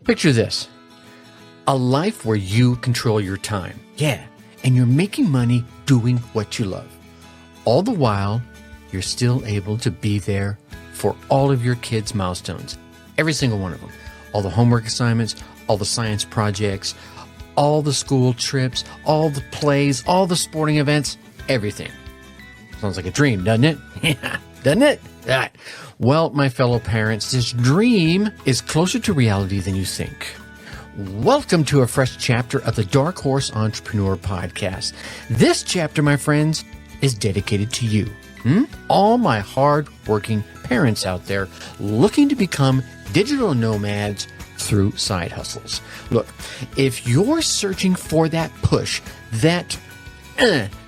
Picture this, a life where you control your time. Yeah, and you're making money doing what you love. All the while, you're still able to be there for all of your kids' milestones. Every single one of them. All the homework assignments, all the science projects, all the school trips, all the plays, all the sporting events, everything. Sounds like a dream, doesn't it? Yeah, doesn't it? Right. Well, my fellow parents, this dream is closer to reality than you think. Welcome to a fresh chapter of the Dark Horse Entrepreneur Podcast. This chapter, my friends, is dedicated to you. All my hard-working parents out there looking to become digital nomads through side hustles. Look, if you're searching for that push, that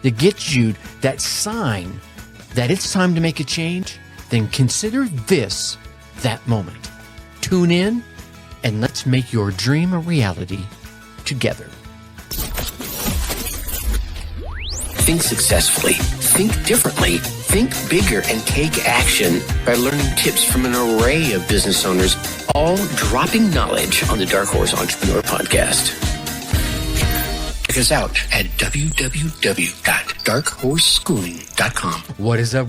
gets you that sign that it's time to make a change, then consider this that moment. Tune in and let's make your dream a reality together. Think successfully, think differently, think bigger, and take action by learning tips from an array of business owners, all dropping knowledge on the Dark Horse Entrepreneur Podcast. Check us out at www.darkhorseschooling.com. What is up?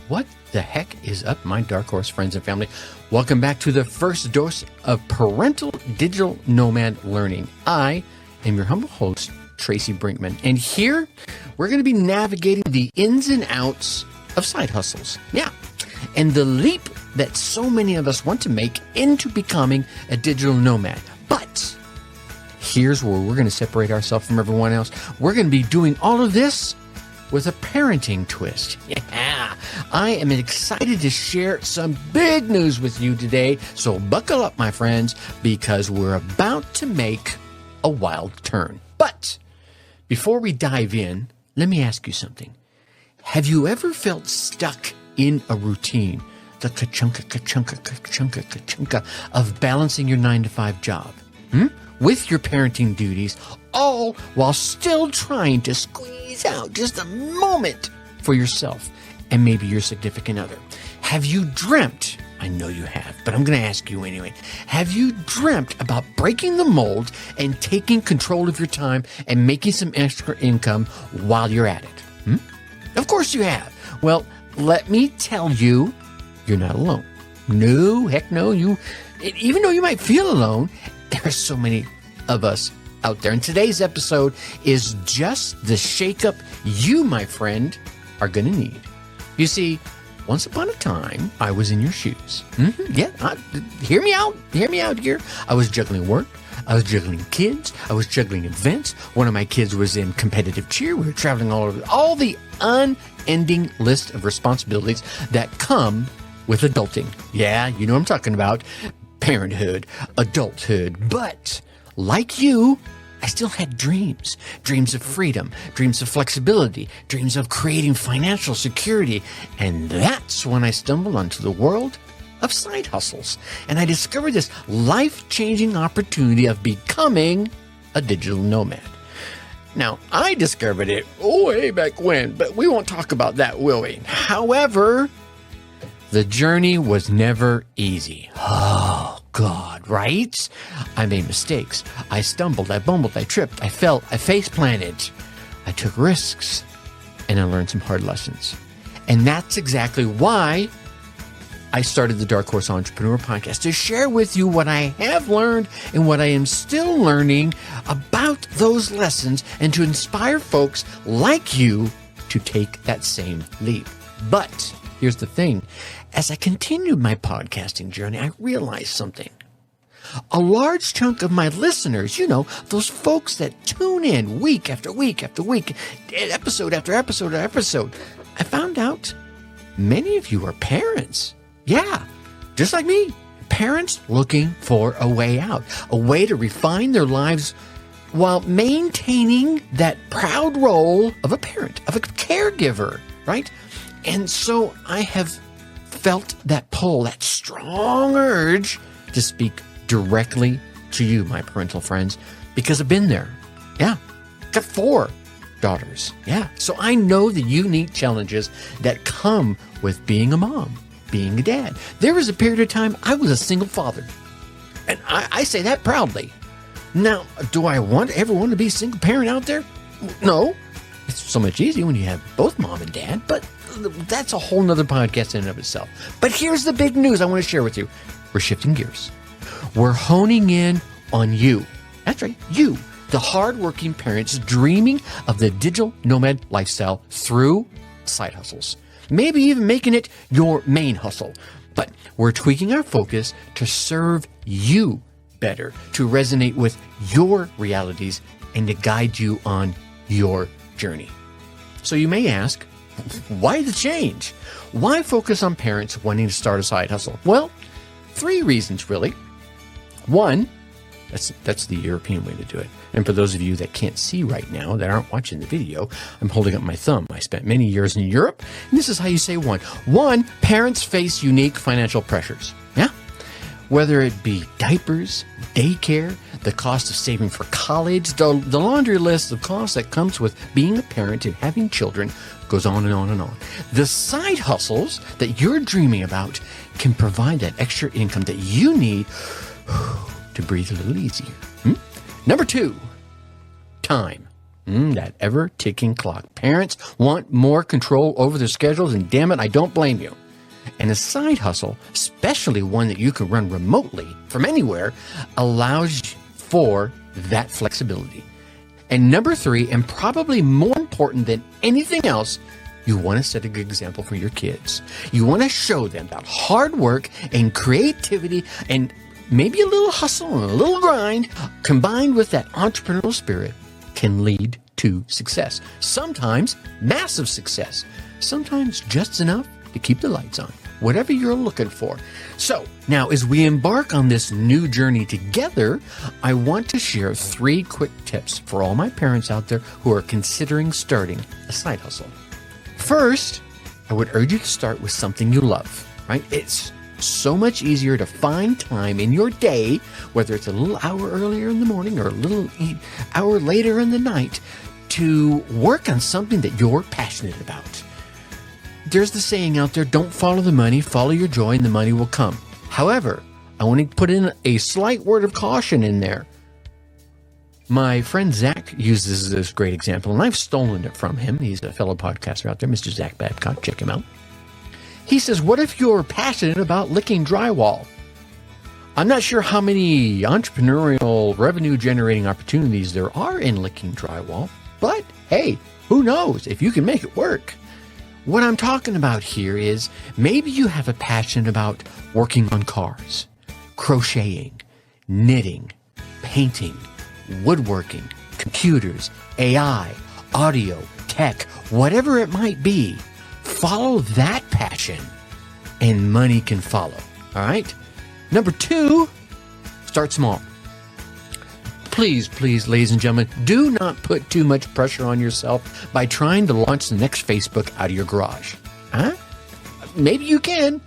What the heck is up, my Dark Horse friends and family? Welcome back to the first dose of Parental Digital Nomad Learning. I am your humble host, Tracy Brinkman, and here we're going to be navigating the ins and outs of side hustles. Yeah, and the leap that so many of us want to make into becoming a digital nomad. But here's where we're going to separate ourselves from everyone else. We're going to be doing all of this with a parenting twist. Yeah, I am excited to share some big news with you today. So buckle up, my friends, because we're about to make a wild turn. But before we dive in, let me ask you something. Have you ever felt stuck in a routine, the ka-chunka of balancing your 9-to-5 job with your parenting duties, all while still trying to squeeze out just a moment for yourself and maybe your significant other? Have you dreamt, I know you have, but I'm going to ask you anyway, have you dreamt about breaking the mold and taking control of your time and making some extra income while you're at it? Of course you have. Well, let me tell you, you're not alone. No, heck no. Even though you might feel alone, there are so many of us out there. And today's episode is just the shakeup you, my friend, are going to need. You see, once upon a time, I was in your shoes. Hear me out here. I was juggling work. I was juggling kids. I was juggling events. One of my kids was in competitive cheer. We were traveling all over. All the unending list of responsibilities that come with adulting. Yeah, you know what I'm talking about. Parenthood, adulthood. But like you, I still had dreams of freedom, dreams of flexibility, dreams of creating financial security. And that's when I stumbled onto the world of side hustles. And I discovered this life-changing opportunity of becoming a digital nomad. Now, I discovered it way back when, but we won't talk about that, will we? However, the journey was never easy. Oh, God, right? I made mistakes. I stumbled, I bumbled, I tripped, I fell, I face-planted. I took risks, and I learned some hard lessons. And that's exactly why I started the Dark Horse Entrepreneur Podcast, to share with you what I have learned and what I am still learning about those lessons and to inspire folks like you to take that same leap. But here's the thing. As I continued my podcasting journey, I realized something. A large chunk of my listeners, those folks that tune in week after week after week, episode after episode after episode, I found out many of you are parents. Yeah, just like me. Parents looking for a way out, a way to refine their lives while maintaining that proud role of a parent, of a caregiver, right? And so I have felt that pull, that strong urge to speak directly to you, my parental friends, because I've been there. Yeah, got 4 daughters. Yeah, so I know the unique challenges that come with being a mom, being a dad. There was a period of time I was a single father, and I say that proudly. Now, do I want everyone to be a single parent out there? No. It's so much easier when you have both mom and dad, but that's a whole nother podcast in and of itself. But here's the big news I want to share with you. We're shifting gears. We're honing in on you. That's right, you, the hardworking parents dreaming of the digital nomad lifestyle through side hustles. Maybe even making it your main hustle. But we're tweaking our focus to serve you better, to resonate with your realities, and to guide you on your journey. So you may ask, why the change? Why focus on parents wanting to start a side hustle? Well, 3 reasons really. 1, that's the European way to do it. And for those of you that can't see right now, that aren't watching the video, I'm holding up my thumb. I spent many years in Europe, and this is how you say 1. 1, parents face unique financial pressures. Yeah? Whether it be diapers, daycare, the cost of saving for college, the laundry list of costs that comes with being a parent and having children goes on and on and on. The side hustles that you're dreaming about can provide that extra income that you need to breathe a little easier. Number 2, time. That ever-ticking clock. Parents want more control over their schedules, and damn it, I don't blame you. And a side hustle, especially one that you can run remotely from anywhere, allows for that flexibility. And number 3, and probably more important than anything else, you want to set a good example for your kids. You want to show them that hard work and creativity and maybe a little hustle and a little grind combined with that entrepreneurial spirit can lead to success. Sometimes massive success. Sometimes just enough to keep the lights on. Whatever you're looking for. So now as we embark on this new journey together, I want to share 3 quick tips for all my parents out there who are considering starting a side hustle. First, I would urge you to start with something you love, right? It's so much easier to find time in your day, whether it's a little hour earlier in the morning or a little hour later in the night, to work on something that you're passionate about. There's the saying out there, don't follow the money, follow your joy, and the money will come. However, I want to put in a slight word of caution in there. My friend Zach uses this great example, and I've stolen it from him. He's a fellow podcaster out there, Mr. Zach Babcock. Check him out. He says, what if you're passionate about licking drywall? I'm not sure how many entrepreneurial revenue-generating opportunities there are in licking drywall, but hey, who knows if you can make it work? What I'm talking about here is maybe you have a passion about working on cars, crocheting, knitting, painting, woodworking, computers, AI, audio, tech, whatever it might be. Follow that passion and money can follow. All right. Number 2, start small. Please, ladies and gentlemen, do not put too much pressure on yourself by trying to launch the next Facebook out of your garage. Maybe you can,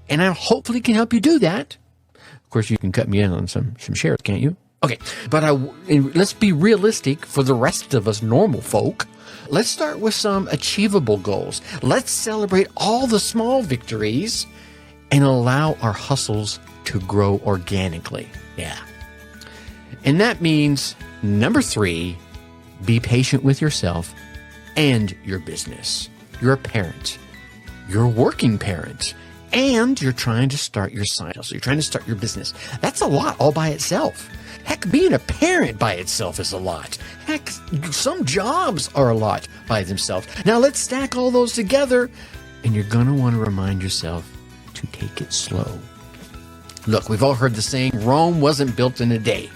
and I hopefully can help you do that. Of course, you can cut me in on some shares, can't you? Okay, but let's be realistic for the rest of us normal folk. Let's start with some achievable goals. Let's celebrate all the small victories and allow our hustles to grow organically. Yeah. And that means, number 3, be patient with yourself and your business. You're a parent. You're a working parent. And you're trying to start your side hustle. You're trying to start your business. That's a lot all by itself. Heck, being a parent by itself is a lot. Heck, some jobs are a lot by themselves. Now let's stack all those together, and you're going to want to remind yourself to take it slow. Look, we've all heard the saying, Rome wasn't built in a day.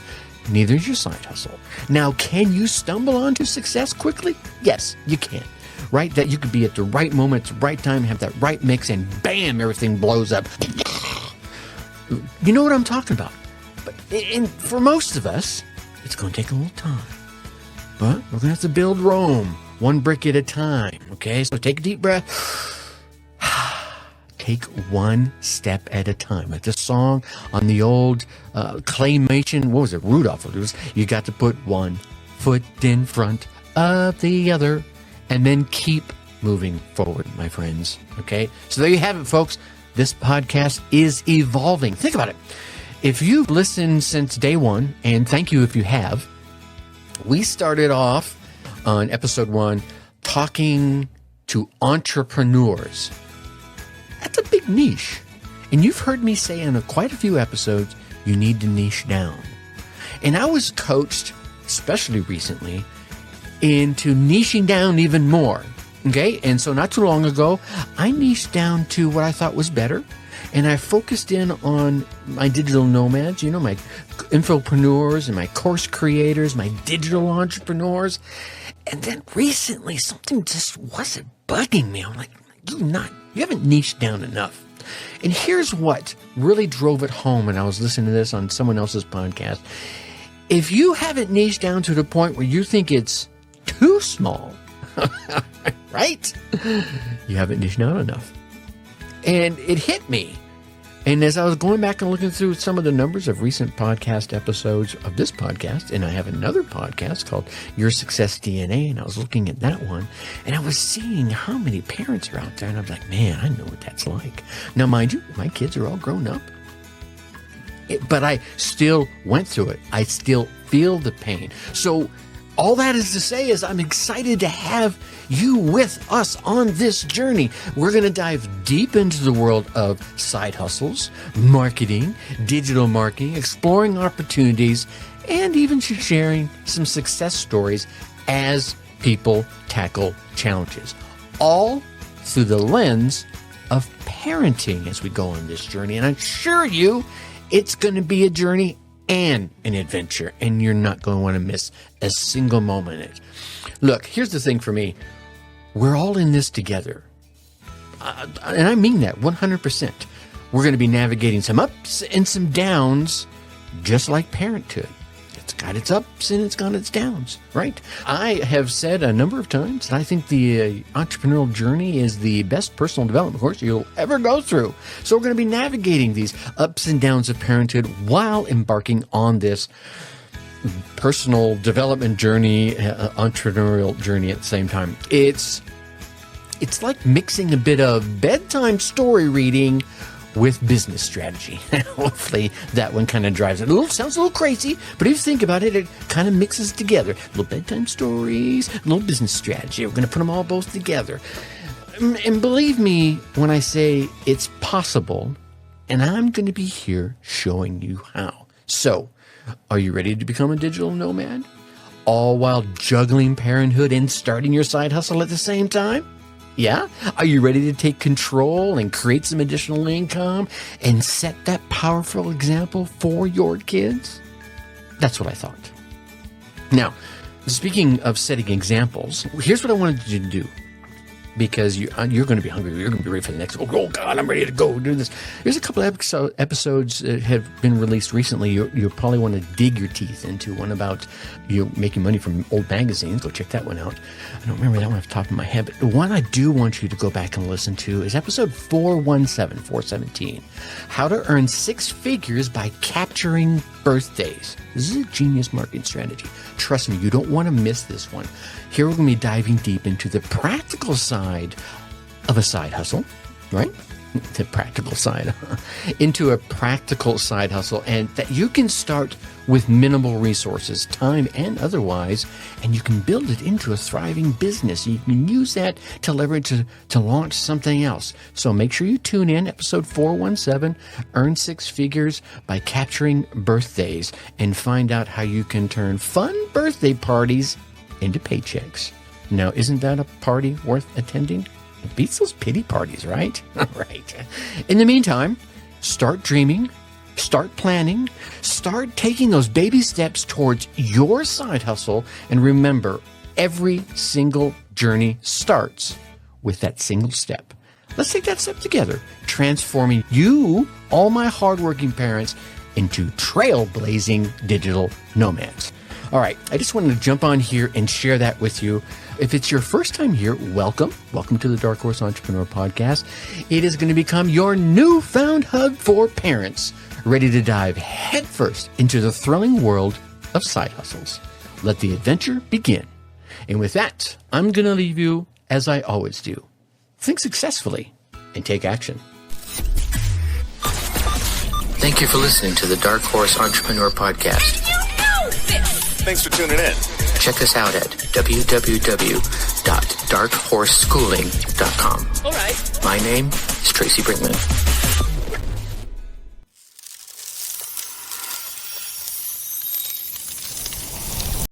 Neither is your side hustle. Now, can you stumble onto success quickly? Yes, you can. Right? That you could be at the right moment, at the right time, have that right mix, and bam, everything blows up. You know what I'm talking about. And for most of us, it's going to take a little time. But we're going to have to build Rome, one brick at a time. Okay, so take a deep breath. Take one step at a time. Like the song on the old claymation, what was it, Rudolph? It was, you got to put one foot in front of the other and then keep moving forward, my friends. Okay, so there you have it, folks. This podcast is evolving. Think about it. If you've listened since day one, and thank you if you have, we started off on episode 1 talking to entrepreneurs. That's a big niche. And you've heard me say in quite a few episodes, you need to niche down. And I was coached, especially recently, into niching down even more. Okay? And so not too long ago, I niched down to what I thought was better. And I focused in on my digital nomads, my infopreneurs and my course creators, my digital entrepreneurs. And then recently, something just wasn't bugging me. I'm like, you haven't niched down enough. And here's what really drove it home. And I was listening to this on someone else's podcast. If you haven't niched down to the point where you think it's too small, right? You haven't niched down enough. And it hit me. And as I was going back and looking through some of the numbers of recent podcast episodes of this podcast, and I have another podcast called Your Success DNA, and I was looking at that one, and I was seeing how many parents are out there, and I was like, man, I know what that's like. Now, mind you, my kids are all grown up, but I still went through it. I still feel the pain. So all that is to say is I'm excited to have you with us on this journey. We're going to dive deep into the world of side hustles, marketing, digital marketing, exploring opportunities, and even sharing some success stories as people tackle challenges, all through the lens of parenting as we go on this journey. And I assure you, it's going to be a journey and an adventure, and you're not going to want to miss a single moment in it. Look, here's the thing for me. We're all in this together. And I mean that 100%. We're going to be navigating some ups and some downs, just like parenthood. It's got its ups and it's got its downs, right? I have said a number of times that I think the entrepreneurial journey is the best personal development course you'll ever go through. So we're going to be navigating these ups and downs of parenthood while embarking on this personal development journey, entrepreneurial journey at the same time. It's like mixing a bit of bedtime story reading with business strategy. Hopefully that one kind of drives it. Sounds a little crazy, but if you think about it, it kind of mixes together. Little bedtime stories, little business strategy. We're going to put them all both together. And believe me when I say it's possible, and I'm going to be here showing you how. So, are you ready to become a digital nomad? All while juggling parenthood and starting your side hustle at the same time? Yeah? Are you ready to take control and create some additional income and set that powerful example for your kids? That's what I thought. Now, speaking of setting examples, here's what I wanted you to do. Because you're going to be hungry. You're going to be ready for the next. Oh, God, I'm ready to go do this. There's a couple of episodes that have been released recently. You'll probably want to dig your teeth into. One about making money from old magazines. Go check that one out. I don't remember that one off the top of my head. But the one I do want you to go back and listen to is episode 417, How to Earn 6 Figures by Capturing Birthdays. This is a genius marketing strategy. Trust me, you don't want to miss this one. Here we're going to be diving deep into the practical side of a side hustle, right? The practical side, into a practical side hustle, and that you can start with minimal resources, time and otherwise, and you can build it into a thriving business. You can use that to leverage to launch something else. So make sure you tune in, episode 417, Earn 6 Figures by Capturing Birthdays, and find out how you can turn fun birthday parties into paychecks. Now, isn't that a party worth attending? It beats those pity parties, right? Right. In the meantime, start dreaming, start planning, start taking those baby steps towards your side hustle. And remember, every single journey starts with that single step. Let's take that step together, transforming you, all my hardworking parents, into trailblazing digital nomads. All right, I just wanted to jump on here and share that with you. If it's your first time here, welcome. Welcome to the Dark Horse Entrepreneur Podcast. It is going to become your newfound hub for parents ready to dive headfirst into the thrilling world of side hustles. Let the adventure begin. And with that, I'm going to leave you as I always do. Think successfully and take action. Thank you for listening to the Dark Horse Entrepreneur Podcast. And you know this! Thanks for tuning in. Check us out at www.darkhorseschooling.com. All right. My name is Tracy Brinkman.